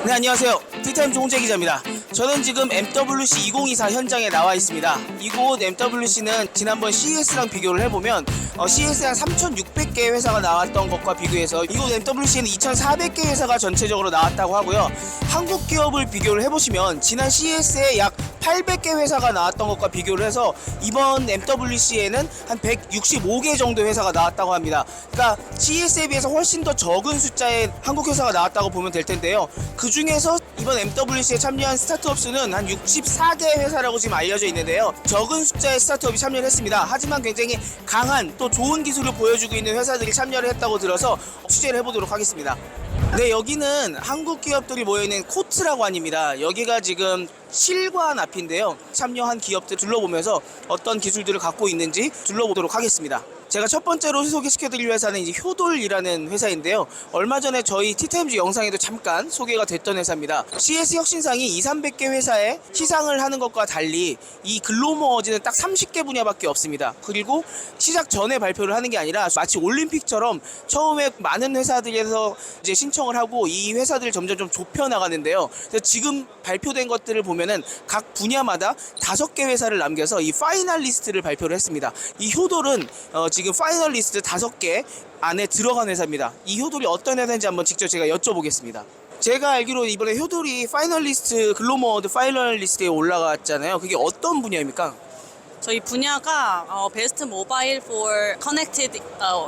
네, 안녕하세요. 티타임즈 홍재 기자입니다. 저는 지금 MWC 2024 현장에 나와 있습니다. 이곳 MWC는 지난번 CES랑 비교를 해보면 CES에 한 3,600개의 회사가 나왔던 것과 비교해서 이곳 MWC에는 2,400개 회사가 전체적으로 나왔다고 하고요. 한국 기업을 비교를 해보시면 지난 CES에 약 800개 회사가 나왔던 것과 비교를 해서 이번 MWC에는 한 165개 정도 회사가 나왔다고 합니다. 그러니까 CES에 비해서 훨씬 더 적은 숫자의 한국 회사가 나왔다고 보면 될 텐데요. 그 중에서 이번 MWC에 참여한 스타트업 수는 한 64개 회사라고 지금 알려져 있는데요. 적은 숫자의 스타트업이 참여를 했습니다. 하지만 굉장히 강한 또 좋은 기술을 보여주고 있는 회사들이 참여를 했다고 들어서 취재를 해보도록 하겠습니다. 네, 여기는 한국 기업들이 모여있는 코트라고 합니다. 여기가 지금 실관 앞인데요. 참여한 기업들 둘러보면서 어떤 기술들을 갖고 있는지 둘러보도록 하겠습니다. 제가 첫 번째로 소개시켜드릴 회사는 이제 효돌이라는 회사인데요. 얼마 전에 저희 티타임즈 영상에도 잠깐 소개가 됐던 회사입니다. CS 혁신상이 200~300개 회사에 시상을 하는 것과 달리 이 글로머어즈는 딱 30개 분야밖에 없습니다. 그리고 시작 전에 발표를 하는 게 아니라 마치 올림픽처럼 처음에 많은 회사들에서 이제 신청을 하고 이 회사들을 점점 좀 좁혀 나가는데요. 그래서 지금 발표된 것들을 보면은 각 분야마다 5개 회사를 남겨서 이 파이널리스트를 발표를 했습니다. 이 효돌은 지금 파이널리스트 5개 안에 들어간 회사입니다. 이 효돌이 어떤 회사인지 한번 직접 제가 여쭤보겠습니다. 제가 알기로 이번에 효돌이 파이널리스트 글로머어드 파이널리스트에 올라갔잖아요. 그게 어떤 분야입니까? 저희 분야가 베스트 모바일 for connected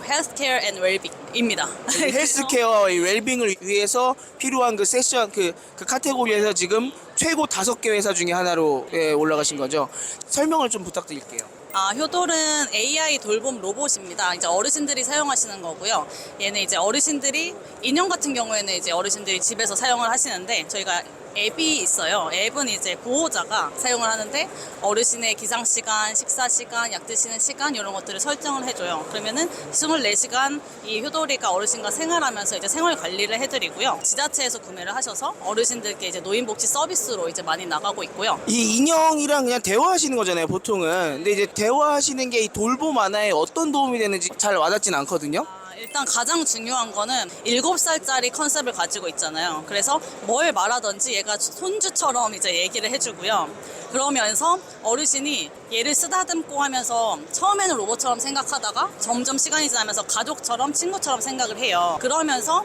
healthcare and well-being입니다. 헬스케어 웰빙을 위해서 필요한 그 세션 그 카테고리에서 지금 최고 5개 회사 중에 하나로 올라가신 거죠. 설명을 좀 부탁드릴게요. 효돌은 AI 돌봄 로봇입니다. 이제 어르신들이 사용하시는 거고요. 얘는 이제 어르신들이 인형 같은 경우에는 이제 어르신들이 집에서 사용을 하시는데 저희가 앱이 있어요. 앱은 이제 보호자가 사용을 하는데 어르신의 기상 시간, 식사 시간, 약 드시는 시간 이런 것들을 설정을 해줘요. 그러면은 24시간 이 효돌이가 어르신과 생활하면서 이제 생활 관리를 해드리고요. 지자체에서 구매를 하셔서 어르신들께 이제 노인복지 서비스로 이제 많이 나가고 있고요. 이 인형이랑 그냥 대화하시는 거잖아요, 보통은. 근데 이제 대화하시는 게 이 돌봄 하나에 어떤 도움이 되는지 잘 와닿진 않거든요. 일단 가장 중요한 거는 7살짜리 컨셉을 가지고 있잖아요. 그래서 뭘 말하든지 얘가 손주처럼 이제 얘기를 해주고요. 그러면서 어르신이 얘를 쓰다듬고 하면서 처음에는 로봇처럼 생각하다가 점점 시간이 지나면서 가족처럼 친구처럼 생각을 해요. 그러면서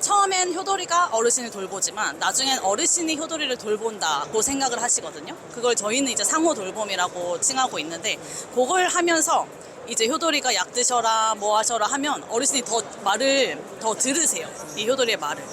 처음엔 효돌이가 어르신을 돌보지만 나중엔 어르신이 효돌이를 돌본다고 생각을 하시거든요. 그걸 저희는 이제 상호 돌봄이라고 칭하고 있는데 그걸 하면서 이제 효돌이가 약 드셔라 뭐 하셔라 하면 어르신이 더 말을 더 들으세요. 이 효돌이의 말을.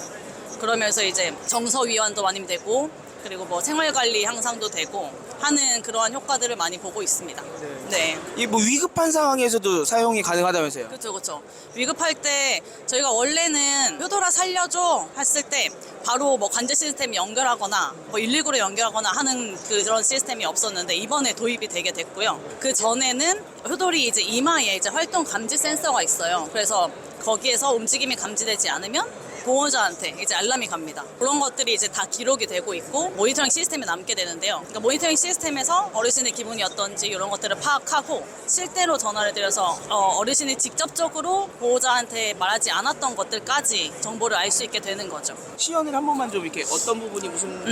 그러면서 이제 정서위완도 많이 되고 그리고 뭐 생활관리 향상도 되고 하는 그러한 효과들을 많이 보고 있습니다. 네. 이 뭐 위급한 상황에서도 사용이 가능하다면서요? 그렇죠. 위급할 때 저희가 원래는 효돌아 살려줘 했을 때 바로 뭐 관제 시스템 연결하거나 뭐 119로 연결하거나 하는 그런 시스템이 없었는데 이번에 도입이 되게 됐고요. 그 전에는 효돌이 이제 이마에 이제 활동 감지 센서가 있어요. 그래서 거기에서 움직임이 감지되지 않으면 보호자한테 이제 알람이 갑니다. 그런 것들이 이제 다 기록이 되고 있고 모니터링 시스템에 남게 되는데요. 그러니까 모니터링 시스템에서 어르신의 기분이 어떤지 이런 것들을 파악하고 실제로 전화를 드려서 어르신이 직접적으로 보호자한테 말하지 않았던 것들까지 정보를 알 수 있게 되는 거죠. 시연을 한 번만 좀 이렇게 어떤 부분이 무슨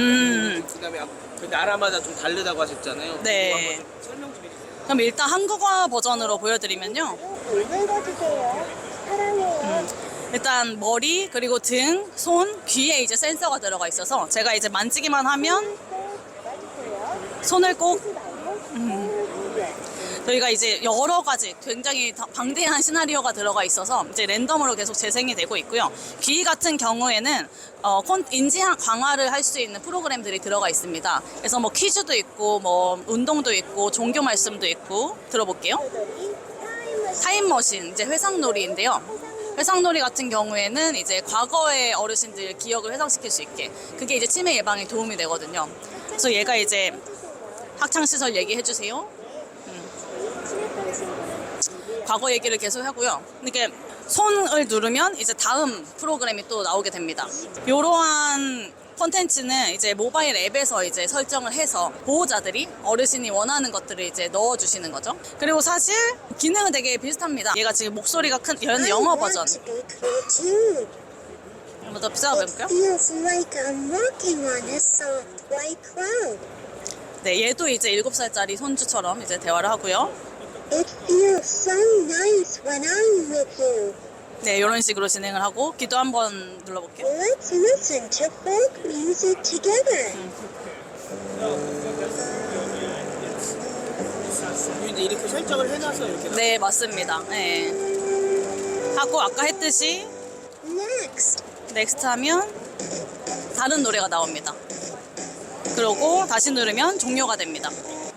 그다음에 그 나라마다 좀 다르다고 하셨잖아요. 네. 그거 한번 좀 설명 좀 해주세요. 그럼 일단 한국어 버전으로 보여드리면요. 읽어주세요. 사랑해요. 일단 머리 그리고 등, 손, 귀에 이제 센서가 들어가 있어서 제가 이제 만지기만 하면 손을 꼭 저희가 이제 여러 가지 굉장히 방대한 시나리오가 들어가 있어서 이제 랜덤으로 계속 재생이 되고 있고요. 귀 같은 경우에는 인지 강화를 할 수 있는 프로그램들이 들어가 있습니다. 그래서 뭐 퀴즈도 있고 뭐 운동도 있고 종교 말씀도 있고 들어볼게요. 타임머신 이제 회상놀이인데요. 회상놀이 같은 경우에는 이제 과거의 어르신들 기억을 회상시킬 수 있게 그게 이제 치매 예방에 도움이 되거든요. 그래서 얘가 이제 학창시절 얘기해주세요. 과거 얘기를 계속 하고요. 이렇게 손을 누르면 이제 다음 프로그램이 또 나오게 됩니다. 이러한 콘텐츠는 이제 모바일 앱에서 이제 설정을 해서 보호자들이 어르신이 원하는 것들을 이제 넣어주시는 거죠. 그리고 사실 기능은 되게 비슷합니다. 얘가 지금 목소리가 큰 영어 버전. 한번 더 찾아볼게요. Feels like I'm walking on a soft white cloud. 네, 얘도 이제 7살짜리 손주처럼 이제 대화를 하고요. It feels so nice when I'm with you. 네, 이런 식으로 진행을 하고 귀도 한번 눌러볼게요. Let's listen to folk music together. 이제 이렇게 설정을 해놔서 이렇게. 네, 맞습니다. 네. 하고 아까 했듯이 Next. 넥스트 하면 다른 노래가 나옵니다. 그리고 다시 누르면 종료가 됩니다.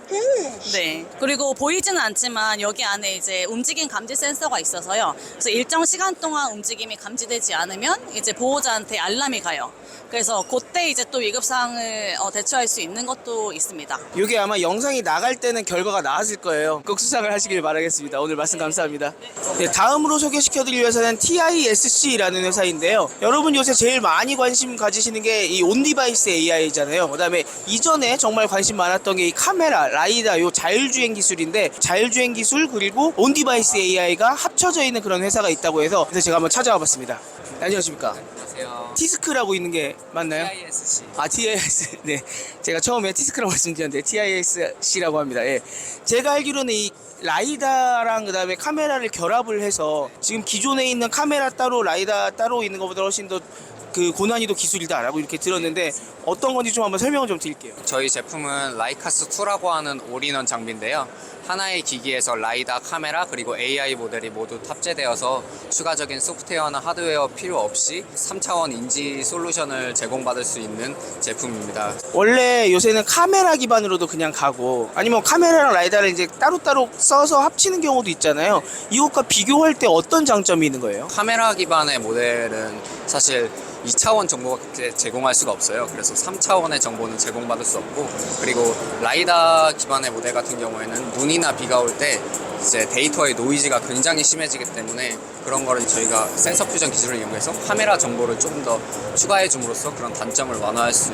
Finish. 네. 그리고 보이지는 않지만 여기 안에 이제 움직임 감지 센서가 있어서요. 그래서 일정 시간 동안 움직임이 감지되지 않으면 이제 보호자한테 알람이 가요. 그래서 그때 이제 또 위급사항을 대처할 수 있는 것도 있습니다. 이게 아마 영상이 나갈 때는 결과가 나왔을 거예요. 꼭 수상을 하시길 바라겠습니다. 오늘 말씀 감사합니다. 네, 다음으로 소개시켜드릴 회사는 TISC라는 회사인데요. 여러분 요새 제일 많이 관심 가지시는 게 이 온디바이스 AI잖아요. 그 다음에 이전에 정말 관심 많았던 게 이 카메라, 라이다, 요 자율주행 기술인데 자율주행 기술 그리고 온디바이스 AI가 합쳐져 있는 그런 회사가 있다고 해서 그래서 제가 한번 찾아와 봤습니다. 안녕하십니까? 안녕하세요. 티스크라고 있는 게 맞나요? TISC. 아, TIS. 네. 제가 처음에 티스크라고 말씀드렸는데 TISC라고 합니다. 예. 제가 알기로는 이 라이다랑 그다음에 카메라를 결합을 해서 지금 기존에 있는 카메라 따로 라이다 따로 있는 것보다 훨씬 더 그 고난이도 기술이다라고 이렇게 들었는데 어떤 건지 좀 한번 설명을 좀 드릴게요. 저희 제품은 라이카스 2라고 하는 올인원 장비인데요. 하나의 기기에서 라이다, 카메라, 그리고 AI 모델이 모두 탑재되어서 추가적인 소프트웨어나 하드웨어 필요 없이 3차원 인지 솔루션을 제공받을 수 있는 제품입니다. 원래 요새는 카메라 기반으로도 그냥 가고 아니면 카메라랑 라이다를 이제 따로따로 써서 합치는 경우도 있잖아요. 이것과 비교할 때 어떤 장점이 있는 거예요? 카메라 기반의 모델은 사실 2차원 정보밖에 제공할 수가 없어요. 그래서 3차원의 정보는 제공받을 수 없고, 그리고 라이다 기반의 모델 같은 경우에는 눈이나 비가 올 때 이제 데이터의 노이즈가 굉장히 심해지기 때문에 그런 거를 저희가 센서 퓨전 기술을 이용해서 카메라 정보를 조금 더 추가해 줌으로써 그런 단점을 완화할 수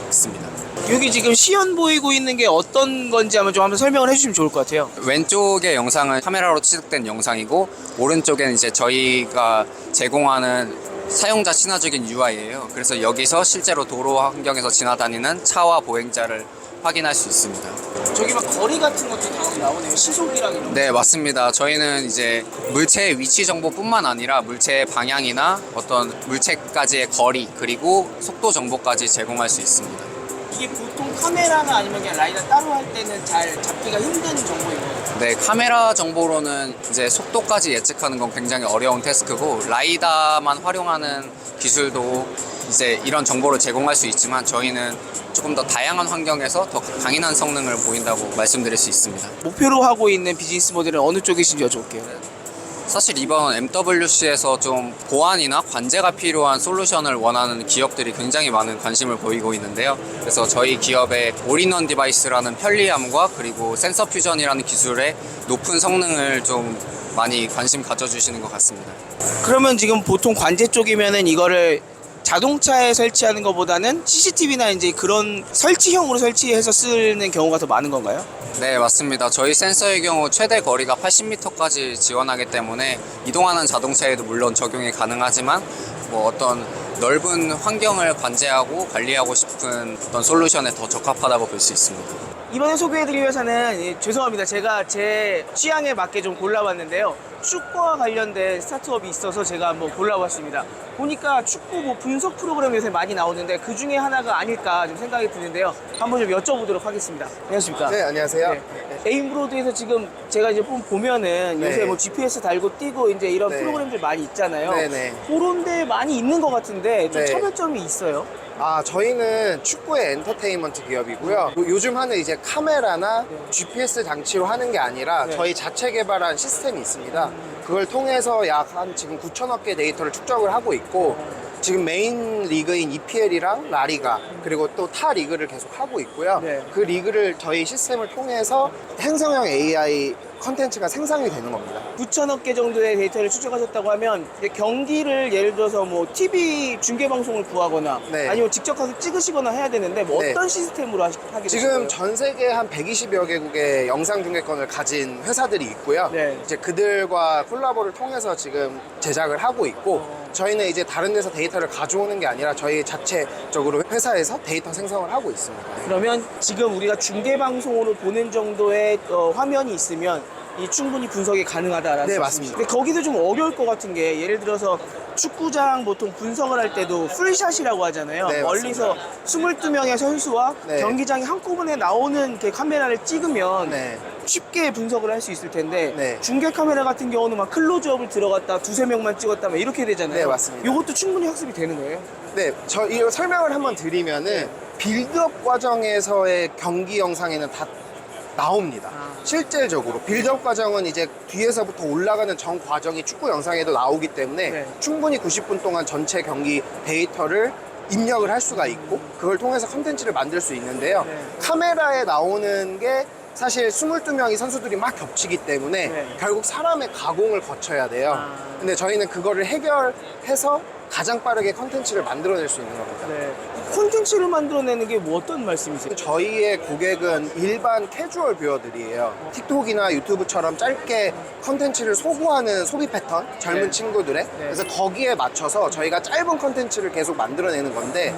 있습니다. 여기 지금 시연 보이고 있는 게 어떤 건지 한번 좀 한번 설명을 해주시면 좋을 것 같아요. 왼쪽의 영상은 카메라로 취득된 영상이고, 오른쪽엔 이제 저희가 제공하는 사용자 친화적인 UI예요. 그래서 여기서 실제로 도로 환경에서 지나다니는 차와 보행자를 확인할 수 있습니다. 저기 막 거리 같은 것도 다 나오네요. 시속이랑 이런 거. 네, 맞습니다. 저희는 이제 물체의 위치 정보뿐만 아니라 물체의 방향이나 어떤 물체까지의 거리, 그리고 속도 정보까지 제공할 수 있습니다. 이게 보통 카메라나 아니면 그냥 라이다 따로 할 때는 잘 잡기가 힘든 정보인 거예요. 네, 카메라 정보로는 이제 속도까지 예측하는 건 굉장히 어려운 태스크고, 라이다만 활용하는 기술도 이제 이런 정보를 제공할 수 있지만 저희는 조금 더 다양한 환경에서 더 강인한 성능을 보인다고 말씀드릴 수 있습니다. 목표로 하고 있는 비즈니스 모델은 어느 쪽이신지 여쭤볼게요. 사실 이번 MWC에서 좀 보안이나 관제가 필요한 솔루션을 원하는 기업들이 굉장히 많은 관심을 보이고 있는데요. 그래서 저희 기업의 올인원 디바이스라는 편리함과 그리고 센서 퓨전이라는 기술의 높은 성능을 좀 많이 관심 가져주시는 것 같습니다. 그러면 지금 보통 관제 쪽이면은 이거를 자동차에 설치하는 것보다는 CCTV나 이제 그런 설치형으로 설치해서 쓰는 경우가 더 많은 건가요? 네, 맞습니다. 저희 센서의 경우 최대 거리가 80m까지 지원하기 때문에 이동하는 자동차에도 물론 적용이 가능하지만 뭐 어떤 넓은 환경을 관제하고 관리하고 싶은 어떤 솔루션에 더 적합하다고 볼 수 있습니다. 이번에 소개해드릴 회사는 죄송합니다. 제가 제 취향에 맞게 좀 골라봤는데요. 축구와 관련된 스타트업이 있어서 제가 한번 골라봤습니다. 보니까 축구 뭐 분석 프로그램이 요새 많이 나오는데 그 중에 하나가 아닐까 좀 생각이 드는데요. 한번 좀 여쭤보도록 하겠습니다. 안녕하십니까? 네, 안녕하세요. 네. 에임브로드에서 지금 제가 이제 보면은 네. 요새 뭐 GPS 달고 뛰고 이제 이런 네. 프로그램들 많이 있잖아요. 네네. 그런 데 많이 있는 것 같은데 좀 네. 차별점이 있어요. 저희는 축구의 엔터테인먼트 기업이고요. 요즘 하는 이제 카메라나 GPS 장치로 하는 게 아니라 네. 저희 자체 개발한 시스템이 있습니다. 그걸 통해서 약 한 지금 9천억 개 데이터를 축적을 하고 있고, 지금 메인 리그인 EPL이랑 라리가 그리고 또 타 리그를 계속 하고 있고요. 네. 그 리그를 저희 시스템을 통해서 행성형 AI 컨텐츠가 생성이 되는 겁니다. 9천억 개 정도의 데이터를 추적하셨다고 하면 이제 경기를 예를 들어서 뭐 TV 중계 방송을 구하거나 네. 아니면 직접 가서 찍으시거나 해야 되는데 뭐 네. 어떤 시스템으로 하게 되시나요? 지금 전 세계 한 120여 개국의 영상 중계권을 가진 회사들이 있고요. 네. 이제 그들과 콜라보를 통해서 지금 제작을 하고 있고, 저희는 이제 다른 데서 데이터를 가져오는 게 아니라 저희 자체적으로 회사에서 데이터 생성을 하고 있습니다. 그러면 지금 우리가 중계 방송으로 보는 정도의 화면이 있으면 이 충분히 분석이 가능하다라는 네, 말씀이시죠? 맞습니다. 근데 거기도 좀 어려울 것 같은 게 예를 들어서 축구장 보통 분석을 할 때도 풀샷이라고 하잖아요. 네, 멀리서 22명의 선수와 네. 경기장이 한꺼번에 나오는 그 카메라를 찍으면 네. 쉽게 분석을 할 수 있을 텐데 네. 중계 카메라 같은 경우는 막 클로즈업을 들어갔다 두세 명만 찍었다 막 이렇게 되잖아요. 네, 맞습니다. 이것도 충분히 학습이 되는 거예요? 네, 저 이거 설명을 한번 드리면은 빌드업 과정에서의 경기 영상에는 다 나옵니다. 실질적으로 빌드업 과정은 이제 뒤에서부터 올라가는 전 과정이 축구 영상에도 나오기 때문에 네. 충분히 90분 동안 전체 경기 데이터를 입력을 할 수가 있고 그걸 통해서 컨텐츠를 만들 수 있는데요. 네. 카메라에 나오는 게 사실 22명이 선수들이 막 겹치기 때문에 네. 결국 사람의 가공을 거쳐야 돼요. 아. 근데 저희는 그거를 해결해서 가장 빠르게 컨텐츠를 만들어낼 수 있는 겁니다. 네. 콘텐츠를 만들어내는 게 뭐 어떤 말씀이세요? 저희의 고객은 일반 캐주얼 뷰어들이에요. 틱톡이나 유튜브처럼 짧게 컨텐츠를 소구하는 소비 패턴, 젊은 네. 친구들의. 그래서 거기에 맞춰서 저희가 짧은 컨텐츠를 계속 만들어내는 건데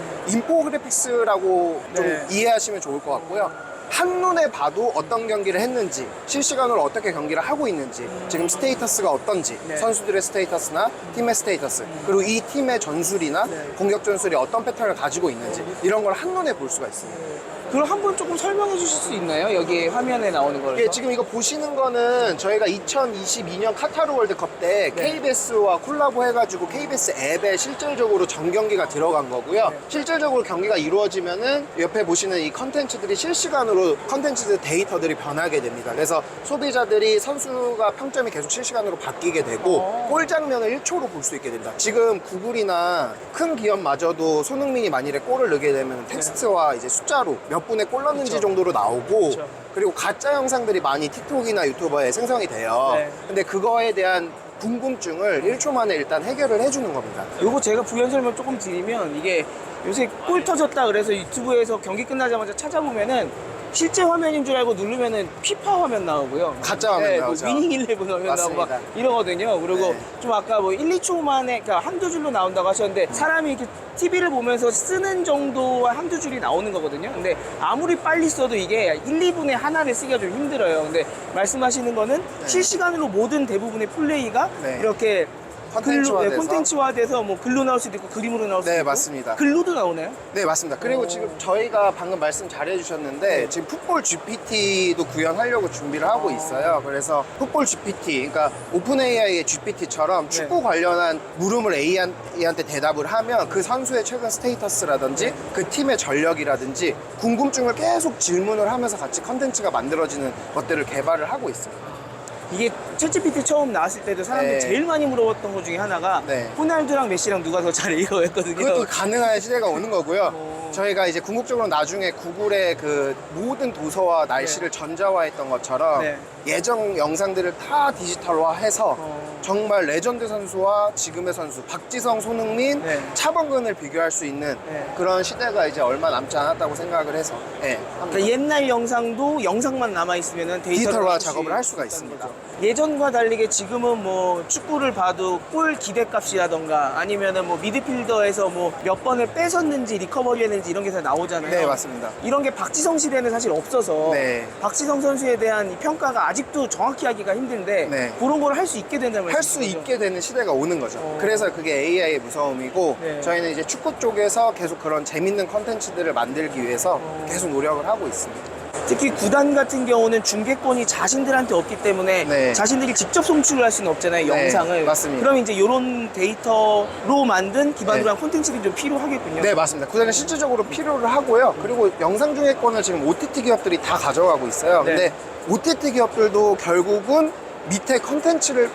인포그래픽스라고 좀 네. 이해하시면 좋을 것 같고요. 한눈에 봐도 어떤 경기를 했는지, 실시간으로 어떻게 경기를 하고 있는지, 지금 스테이터스가 어떤지, 네. 선수들의 스테이터스나 팀의 스테이터스, 그리고 이 팀의 전술이나 공격 전술이 어떤 패턴을 가지고 있는지 이런 걸 한눈에 볼 수가 있습니다. 그럼 한번 조금 설명해 주실 수 있나요? 여기 화면에 나오는 걸. 예, 지금 이거 보시는 거는 저희가 2022년 카타르 월드컵 때 네. KBS와 콜라보 해가지고 KBS 앱에 실질적으로 전경기가 들어간 거고요. 네. 실질적으로 경기가 이루어지면은 옆에 보시는 이 컨텐츠들이 실시간으로 컨텐츠 데이터들이 변하게 됩니다. 그래서 소비자들이 선수가 평점이 계속 실시간으로 바뀌게 되고 골 장면을 1초로 볼 수 있게 됩니다. 지금 구글이나 큰 기업마저도 손흥민이 만일에 골을 넣게 되면 텍스트와 이제 숫자로 몇 분에 골 넣는지 그쵸. 정도로 나오고 그쵸. 그리고 가짜 영상들이 많이 틱톡이나 유튜버에 생성이 돼요. 네. 근데 그거에 대한 궁금증을 1초 만에 일단 해결을 해주는 겁니다. 요거 제가 부연 설명 조금 드리면 이게 요새 골 터졌다 그래서 유튜브에서 경기 끝나자마자 찾아보면은 실제 화면인 줄 알고 누르면은 피파 화면 나오고요. 가짜 화면 나오죠. 뭐 위닝 11 화면 나오고 막 맞습니다. 이러거든요. 그리고 네. 좀 아까 뭐 1, 2초 만에 그러니까 한두 줄로 나온다고 하셨는데 사람이 이렇게 TV를 보면서 쓰는 정도와 한두 줄이 나오는 거거든요. 근데 아무리 빨리 써도 이게 1, 2분에 하나를 쓰기가 좀 힘들어요. 근데 말씀하시는 거는 실시간으로 모든 대부분의 플레이가 네. 이렇게 콘텐츠화돼서. 콘텐츠화돼서 뭐 글로 나올 수도 있고 그림으로 나올 수도 네, 있고 맞습니다. 글로도 나오나요? 네, 맞습니다. 그리고 지금 저희가 방금 말씀 잘 해주셨는데 네. 지금 풋볼 GPT도 구현하려고 준비를 하고 있어요. 그래서 풋볼 GPT, 그러니까 오픈 AI의 GPT처럼 축구 관련한 물음을 AI한테 대답을 하면 그 선수의 최근 스테이터스라든지 그 팀의 전력이라든지 궁금증을 계속 질문을 하면서 같이 컨텐츠가 만들어지는 것들을 개발을 하고 있습니다. 이게 챗GPT 처음 나왔을 때도 사람들이 네. 제일 많이 물어봤던 것 중에 하나가 네. 호날두랑 메시랑 누가 더 잘해 이거였거든요. 그것도 가능한 시대가 오는 거고요. 저희가 이제 궁극적으로 나중에 구글의 그 모든 도서와 날씨를 전자화했던 것처럼 네. 예전 영상들을 다 디지털화해서 정말 레전드 선수와 지금의 선수 박지성, 손흥민, 네. 차범근을 비교할 수 있는 네. 그런 시대가 이제 얼마 남지 않았다고 생각을 해서 네, 그러니까 옛날 영상도 영상만 남아있으면 디지털화 작업을 할 수가 있습니다. 예전과 다르게 지금은 뭐 축구를 봐도 골 기대값이라던가 아니면은 뭐 미드필더에서 뭐 몇 번을 뺏었는지 리커버리 했는지 이런 게 다 나오잖아요. 네, 맞습니다. 이런 게 박지성 시대는 사실 없어서 네. 박지성 선수에 대한 이 평가가 아직도 정확히 하기가 힘든데 네. 그런 걸 할 수 있게 된다면 할 수 있게 되는 시대가 오는 거죠. 그래서 그게 AI의 무서움이고 네. 저희는 이제 축구 쪽에서 계속 그런 재밌는 컨텐츠들을 만들기 위해서 계속 노력을 하고 있습니다. 특히 구단 같은 경우는 중계권이 자신들한테 없기 때문에 네. 자신들이 직접 송출을 할 수는 없잖아요, 네, 영상을. 맞습니다. 그럼 이제 이런 데이터로 만든 기반으로 네. 한 콘텐츠들이 좀 필요하겠군요. 네, 맞습니다. 구단은 실질적으로 필요를 하고요. 그리고 영상 중계권을 지금 OTT 기업들이 다 가져가고 있어요. 네. 근데 OTT 기업들도 결국은 밑에 컨텐츠를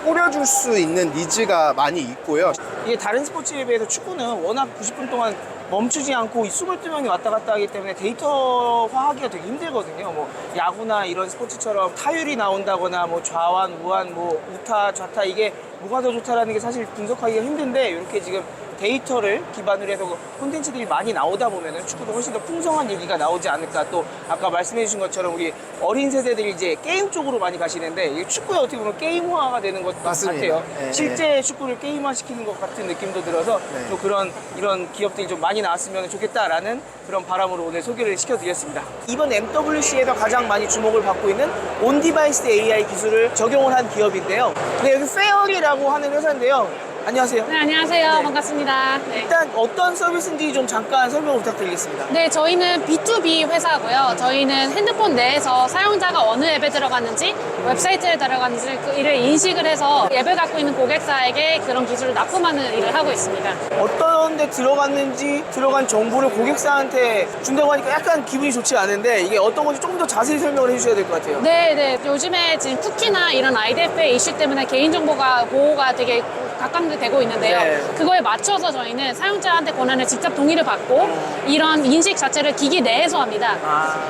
뿌려줄 수 있는 니즈가 많이 있고요. 이게 다른 스포츠에 비해서 축구는 워낙 90분 동안 멈추지 않고 22명이 왔다 갔다 하기 때문에 데이터화하기가 되게 힘들거든요. 뭐 야구나 이런 스포츠처럼 타율이 나온다거나 뭐 좌완, 우완, 뭐 우타, 좌타 이게 뭐가 더 좋다라는 게 사실 분석하기가 힘든데 이렇게 지금 데이터를 기반으로 해서 콘텐츠들이 많이 나오다 보면은 축구도 훨씬 더 풍성한 얘기가 나오지 않을까. 또 아까 말씀해 주신 것처럼 우리 어린 세대들이 이제 게임 쪽으로 많이 가시는데 이 축구에 어떻게 보면 게임화가 되는 것 맞습니다. 같아요. 네, 실제 축구를 게임화 시키는 것 같은 느낌도 들어서 네. 또 이런 기업들이 좀 많이 나왔으면 좋겠다라는 그런 바람으로 오늘 소개를 시켜드렸습니다. 이번 MWC에서 가장 많이 주목을 받고 있는 온디바이스 AI 기술을 적용을 한 기업인데요. 네, 여기 페어리라고 하는 회사인데요. 안녕하세요. 네, 안녕하세요. 네. 반갑습니다. 네. 일단 어떤 서비스인지 좀 잠깐 설명 부탁드리겠습니다. 네, 저희는 B2B 회사고요. 저희는 핸드폰 내에서 사용자가 어느 앱에 들어갔는지, 웹사이트에 들어갔는지 그 일을 인식을 해서 앱을 갖고 있는 고객사에게 그런 기술을 납품하는 일을 하고 있습니다. 어떤 데 들어갔는지 들어간 정보를 고객사한테 준다고 하니까 약간 기분이 좋지 않은데 이게 어떤 건지 조금 더 자세히 설명을 해주셔야 될 것 같아요. 네, 네. 요즘에 지금 쿠키나 이런 IDFA 이슈 때문에 개인정보가 보호가 되게 각광되고 있는데요. 네. 그거에 맞춰서 저희는 사용자한테 권한을 직접 동의를 받고 이런 인식 자체를 기기 내에서 합니다.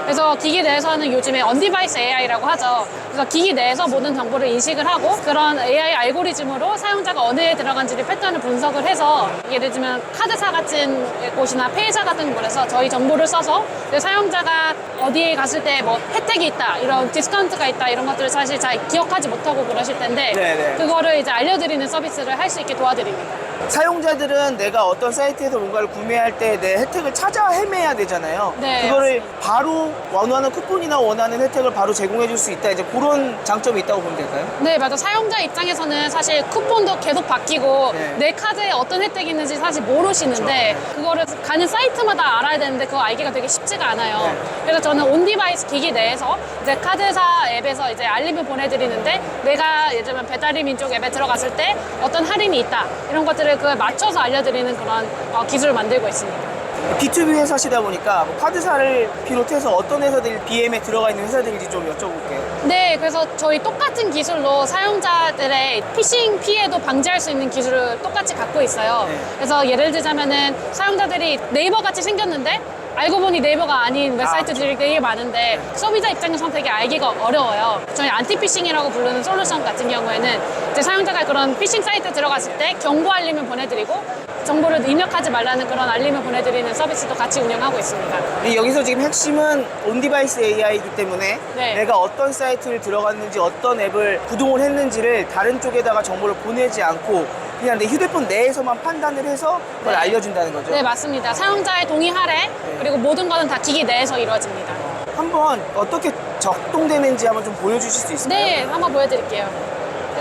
그래서 기기 내에서 하는 요즘에 언디바이스 AI라고 하죠. 그래서 기기 내에서 모든 정보를 인식을 하고 그런 AI 알고리즘으로 사용자가 어느 에 들어간지를 패턴을 분석을 해서 예를 들면 카드사 같은 곳이나 페이사 같은 곳에서 저희 정보를 써서 사용자가 어디에 갔을 때 뭐 혜택이 있다, 이런 디스카운트가 있다 이런 것들을 사실 잘 기억하지 못하고 그러실 텐데 네네. 그거를 이제 알려드리는 서비스를 할 수 있게 도와드립니다. 사용자들은 내가 어떤 사이트에서 뭔가를 구매할 때 내 혜택을 찾아 헤매야 되잖아요. 네, 그거를 바로 원하는 쿠폰이나 원하는 혜택을 바로 제공해 줄 수 있다. 이제 그런 장점이 있다고 보면 될까요? 네, 맞아. 사용자 입장에서는 사실 쿠폰도 계속 바뀌고 네. 내 카드에 어떤 혜택이 있는지 사실 모르시는데 그거를 가는 사이트마다 알아야 되는데 그거 알기가 되게 쉽지가 않아요. 네. 그래서 저는 온디바이스 기기 내에서 이제 카드사 앱에서 이제 알림을 보내드리는데 내가 예를 들면 배달의 민족 앱에 들어갔을 때 어떤 할인이 있다 이런 것들을 그에 맞춰서 알려드리는 그런 기술을 만들고 있습니다. B2B 회사시다 보니까 뭐 카드사를 비롯해서 어떤 회사들이 BM에 들어가 있는 회사들인지 좀 여쭤볼게요. 네, 그래서 저희 똑같은 기술로 사용자들의 피싱 피해도 방지할 수 있는 기술을 똑같이 갖고 있어요. 네. 그래서 예를 들자면은 사용자들이 네이버 같이 생겼는데 알고 보니 네이버가 아닌 웹사이트들이 되게 많은데 소비자 입장에서는 되게 알기가 어려워요. 저희 안티피싱이라고 부르는 솔루션 같은 경우에는 이제 사용자가 그런 피싱 사이트 들어갔을 때 경고 알림을 보내드리고 정보를 입력하지 말라는 그런 알림을 보내드리는 서비스도 같이 운영하고 있습니다. 근데 여기서 지금 핵심은 온디바이스 AI이기 때문에 네. 내가 어떤 사이트를 들어갔는지 어떤 앱을 구동을 했는지를 다른 쪽에다가 정보를 보내지 않고 그냥 내 휴대폰 내에서만 판단을 해서 그걸 네. 알려준다는 거죠. 네, 맞습니다. 사용자의 동의 하에 그리고 모든 것은 다 기기 내에서 이루어집니다. 한번 어떻게 작동되는지 한번 좀 보여주실 수 있을까요? 네, 한번 보여드릴게요.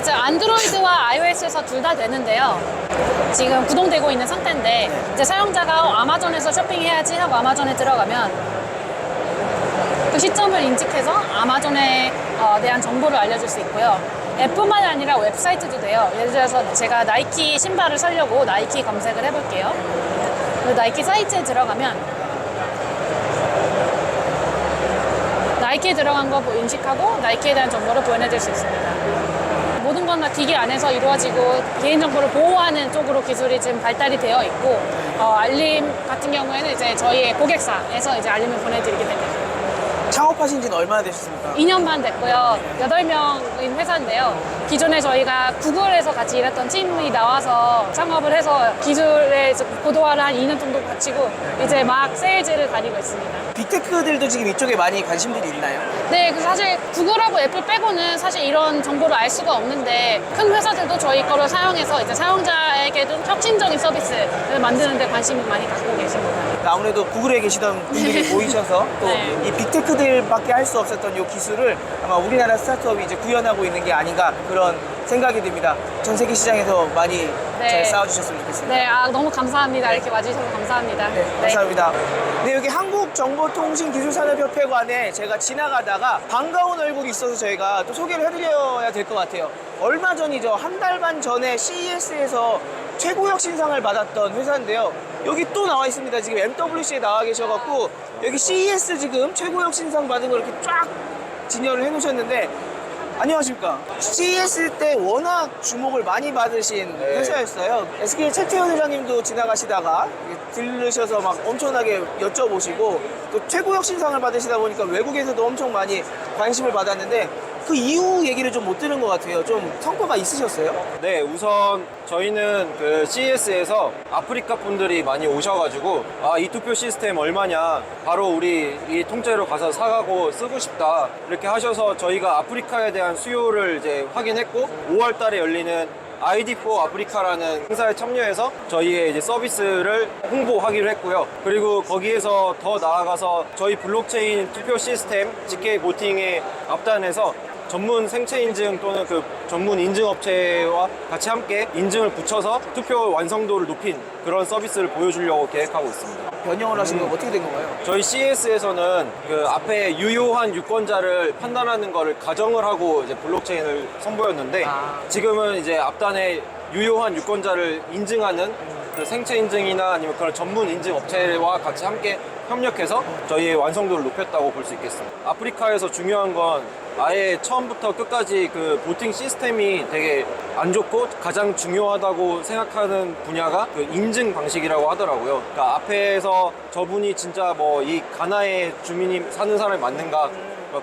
이제 안드로이드와 iOS에서 둘 다 되는데요. 지금 구동되고 있는 상태인데 이제 사용자가 아마존에서 쇼핑해야지 하고 아마존에 들어가면 그 시점을 인식해서 아마존에 대한 정보를 알려줄 수 있고요. 앱뿐만 아니라 웹사이트도 돼요. 예를 들어서 제가 나이키 신발을 사려고 나이키 검색을 해볼게요. 그 나이키 사이트에 들어가면 나이키에 들어간 거 인식하고 나이키에 대한 정보를 보내줄 수 있습니다. 모든 건 다 기기 안에서 이루어지고 개인정보를 보호하는 쪽으로 기술이 지금 발달이 되어 있고 알림 같은 경우에는 이제 저희 고객사에서 이제 알림을 보내드리게 됩니다. 창업하신 지는 얼마나 되셨습니까? 2년 반 됐고요. 8명인 회사인데요. 기존에 저희가 구글에서 같이 일했던 팀이 나와서 창업을 해서 기술에 고도화를 한 2년 정도 거치고 이제 막 세일즈를 다니고 있습니다. 빅테크들도 지금 이쪽에 많이 관심들이 있나요? 네, 그 사실 구글하고 애플 빼고는 사실 이런 정보를 알 수가 없는데 큰 회사들도 저희 거를 사용해서 이제 사용자에게도 혁신적인 서비스를 만드는 데 관심을 많이 갖고 계십니다. 아무래도 구글에 계시던 분들이 모이셔서 또 네. 이 빅테크들밖에 할 수 없었던 이 기술을 아마 우리나라 스타트업이 이제 구현하고 있는 게 아닌가 그런 생각이 듭니다. 전 세계 시장에서 많이 네. 잘 싸워주셨으면 좋겠습니다. 네, 너무 감사합니다. 이렇게 와주셔서 감사합니다. 네, 감사합니다. 네, 여기 한국정보통신기술산업협회관에 제가 지나가다가 반가운 얼굴이 있어서 저희가 또 소개를 해드려야 될 것 같아요. 얼마 전이죠. 한 달 반 전에 CES에서 최고혁 신상을 받았던 회사인데요. 여기 또 나와 있습니다. 지금 MWC에 나와 계셔갖고 여기 CES 지금 최고혁 신상 받은 거 이렇게 쫙 진열을 해놓으셨는데 안녕하십니까. CES 때 워낙 주목을 많이 받으신 회사였어요. SK 최태현 회장님도 지나가시다가 들르셔서 막 엄청나게 여쭤보시고 또 최고 혁신상을 받으시다 보니까 외국에서도 엄청 많이 관심을 받았는데 그 이후 얘기를 좀 못 들은 것 같아요. 좀 성과가 있으셨어요? 네, 우선 저희는 그 CES에서 아프리카 분들이 많이 오셔가지고 이 투표 시스템 얼마냐, 바로 우리 이 통째로 가서 사가고 쓰고 싶다 이렇게 하셔서 저희가 아프리카에 대한 수요를 이제 확인했고 5월 달에 열리는 ID4 아프리카라는 행사에 참여해서 저희의 이제 서비스를 홍보하기로 했고요. 그리고 거기에서 더 나아가서 저희 블록체인 투표 시스템 GK 보팅에 앞단에서 전문 생체 인증 또는 그 전문 인증 업체와 같이 함께 인증을 붙여서 투표 완성도를 높인 그런 서비스를 보여주려고 계획하고 있습니다. 변형을 하신 건 어떻게 된 건가요? 저희 CES에서는 그 앞에 유효한 유권자를 판단하는 거를 가정을 하고 이제 블록체인을 선보였는데 지금은 이제 앞단에 유효한 유권자를 인증하는 그 생체 인증이나 아니면 그런 전문 인증 업체와 같이 함께 협력해서 저희의 완성도를 높였다고 볼 수 있겠습니다. 아프리카에서 중요한 건 아예 처음부터 끝까지 그 보팅 시스템이 되게 안 좋고 가장 중요하다고 생각하는 분야가 그 인증 방식이라고 하더라고요. 그러니까 앞에서 저분이 진짜 뭐 이 가나의 주민이 사는 사람이 맞는가,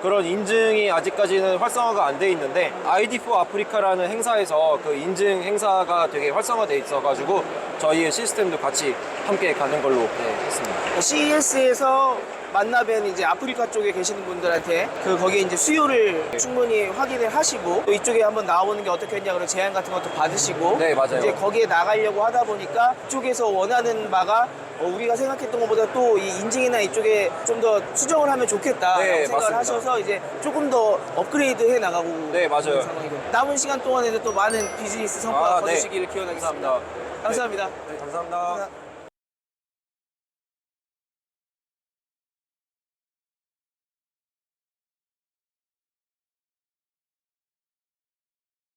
그런 인증이 아직까지는 활성화가 안 돼 있는데 ID4 아프리카라는 행사에서 그 인증 행사가 되게 활성화돼 있어가지고 저희의 시스템도 같이 함께 가는 걸로 했습니다. CES에서 만나뵌 이제 아프리카 쪽에 계시는 분들한테 거기에 이제 수요를 충분히 확인을 하시고 또 이쪽에 한번 나오는 게 어떻겠냐 그런 제안 같은 것도 받으시고 네, 맞아요. 이제 거기에 나가려고 하다 보니까 이쪽에서 원하는 바가 우리가 생각했던 것보다 또 이 인증이나 이쪽에 좀 더 수정을 하면 좋겠다 네, 생각을 맞습니다. 하셔서 이제 조금 더 업그레이드 해 나가고 네, 맞아요. 있는 상황이고 남은 시간 동안에도 또 많은 비즈니스 성과 네. 거두시기를 기원하겠습니다. 감사합니다. 네, 감사합니다.